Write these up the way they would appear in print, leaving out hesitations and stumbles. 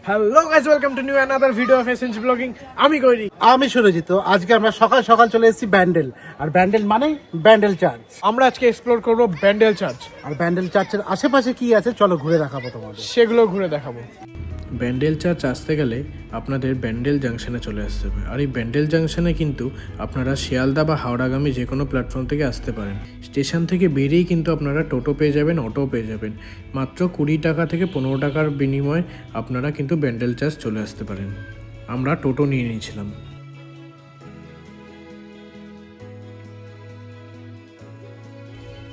Hello guys, welcome to new another video of SNG blogging. আমি গৈরি। আমি সুরজিৎ। আজকে আমরা সকাল সকাল চলে এসেছি ব্যান্ডেল। আর ব্যান্ডেল মানে ব্যান্ডেল চার্চ। আমরা আজকে এক্সপ্লোর করব ব্যান্ডেল চার্চ। আর ব্যান্ডেল চার্চের আশেপাশে কি আছে চলো ঘুরে দেখাবো তোমাদের। সেগুলো ঘুরে দেখাবো। ব্যান্ডেল চার্চ আসতে গেলে আপনাদের ব্যান্ডেল জাংশনে চলে আসতে হবে। আর এই ব্যান্ডেল জাংশনে কিন্তু আপনারা শিয়ালদা বা হাওড়াগামী যে কোনো প্ল্যাটফর্ম থেকে আসতে পারেন। স্টেশন থেকে বেরিয়েই কিন্তু আপনারা টোটো পেয়ে যাবেন, অটো পেয়ে যাবেন। মাত্র 20 টাকা থেকে 15 টাকার বিনিময়ে আপনারা কিন্তু ব্যান্ডেল চার্চ চলে আসতে পারেন। আমরা টোটো নিয়ে নিয়েছিলাম।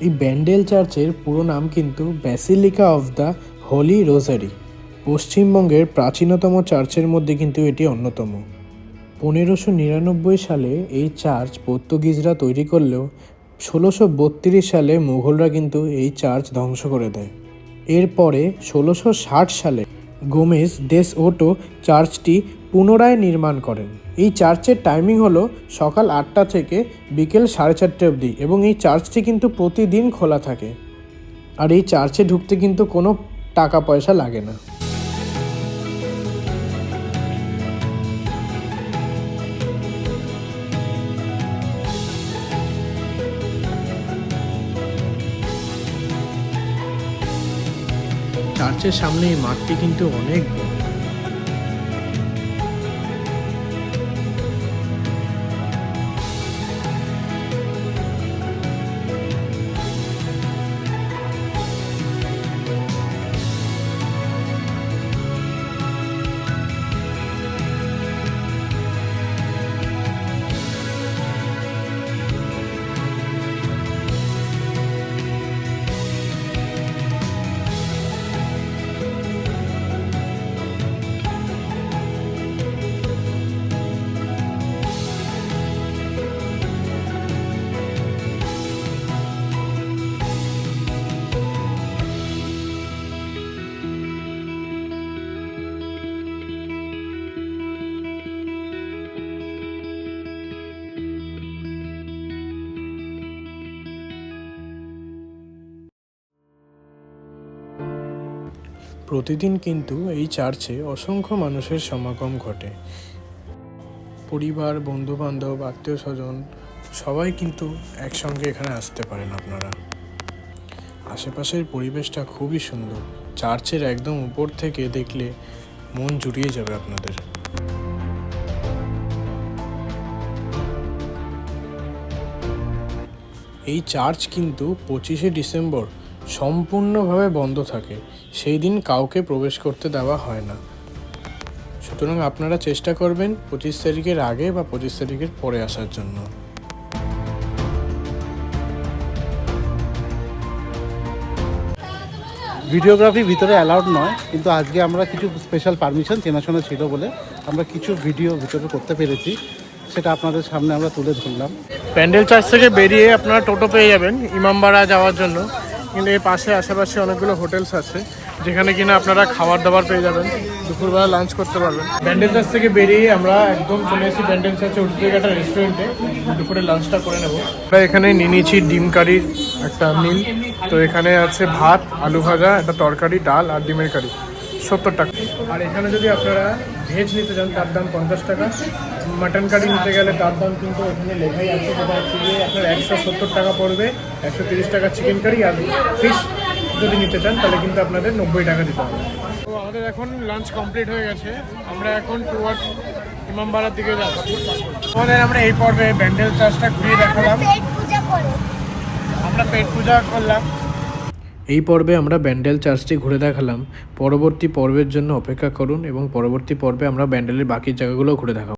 এই ব্যান্ডেল চার্চের পুরো নাম কিন্তু ব্যাসিলিকা অফ দ্য হোলি রোজারি। পশ্চিমবঙ্গের প্রাচীনতম চার্চের মধ্যে কিন্তু এটি অন্যতম। 1599 সালে এই চার্চ পর্তুগিজরা তৈরি করলেও 1632 সালে মুঘলরা কিন্তু এই চার্চ ধ্বংস করে দেয়। এরপরে 1660 সালে গোমেজ দেস ওটো চার্চটি পুনরায় নির্মাণ করেন। এই চার্চের টাইমিং হলো সকাল 8টা থেকে বিকেল 4:30 অবধি এবং এই চার্চটি কিন্তু প্রতিদিন খোলা থাকে। আর এই চার্চে ঢুকতে কিন্তু কোনো টাকা পয়সা লাগে না। চার্চের সামনে এই মাঠটি কিন্তু অনেক বড়। প্রতিদিন কিন্তু এই চার্চে অসংখ্য মানুষের সমাগম ঘটে। পরিবার, বন্ধুবান্ধব, আত্মীয় স্বজন সবাই কিন্তু একসঙ্গে এখানে আসতে পারেন আপনারা। আশেপাশের পরিবেশটা খুবই সুন্দর। চার্চের একদম উপর থেকে দেখলে মন জুড়িয়ে যাবে আপনাদের। এই চার্চ কিন্তু 25শে ডিসেম্বর সম্পূর্ণভাবে বন্ধ থাকে। সেই দিন কাউকে প্রবেশ করতে দেওয়া হয় না। সুতরাং আপনারা চেষ্টা করবেন 25 তারিখের আগে বা 25 তারিখের পরে আসার জন্য। ভিডিওগ্রাফি ভিতরে অ্যালাউড নয়, কিন্তু আজকে আমরা কিছু স্পেশাল পারমিশন চেনাশোনা ছিল বলে আমরা কিছু ভিডিও ভিতরে করতে পেরেছি। সেটা আপনাদের সামনে আমরা তুলে ধরলাম। ব্যান্ডেল চার্চ থেকে বেরিয়ে আপনারা টোটো পেয়ে যাবেন ইমামবাড়া যাওয়ার জন্য। কিন্তু এর পাশে আশেপাশে অনেকগুলো হোটেলস আছে যেখানে কিনা আপনারা খাবার দাবার পেয়ে যাবেন, দুপুরবেলা লাঞ্চ করতে পারবেন। ব্যান্ডেল চার্চ থেকে বেরিয়ে আমরা একদম চলে এসেছি ব্যান্ডেল চার্চে উঠতে গিয়ে একটা রেস্টুরেন্টে দুপুরে লাঞ্চটা করে নেবো। আমরা এখানে নিয়ে নিয়েছি ডিম কারির একটা মিল। তো এখানে আছে ভাত, আলু ভাজা, একটা তরকারি, ডাল আর ডিমের কারি, 70 টাকা। আর এখানে যদি আপনারা ভেজ নিতে চান তার দাম 50 টাকা। মাটন কারি নিতে গেলে তার দাম কিন্তু এখানে লেখাই আছে, যেটা হচ্ছে গিয়ে আপনার 170 টাকা পড়বে। 130 টাকা চিকেন কারি, আর ফিশ যদি নিতে চান তাহলে কিন্তু আপনাদের 90 টাকা দিতে হবে। তো আমাদের এখন লাঞ্চ কমপ্লিট হয়ে গেছে। আমরা এখন টুয়ার্ডস ইমামবাড়ার দিকে যাবো। আমাদের আমরা এই পর্বে ব্যান্ডেল চার্চটা ঘুরিয়ে দেখালাম, আমরা পেট পূজা করলাম। এই পর্বে আমরা ব্যান্ডেল চার্চটি ঘুরে দেখালাম। পরবর্তী পর্বের জন্য অপেক্ষা করুন এবং পরবর্তী পর্বে আমরা ব্যান্ডেলের বাকি জায়গাগুলো ঘুরে দেখাবো।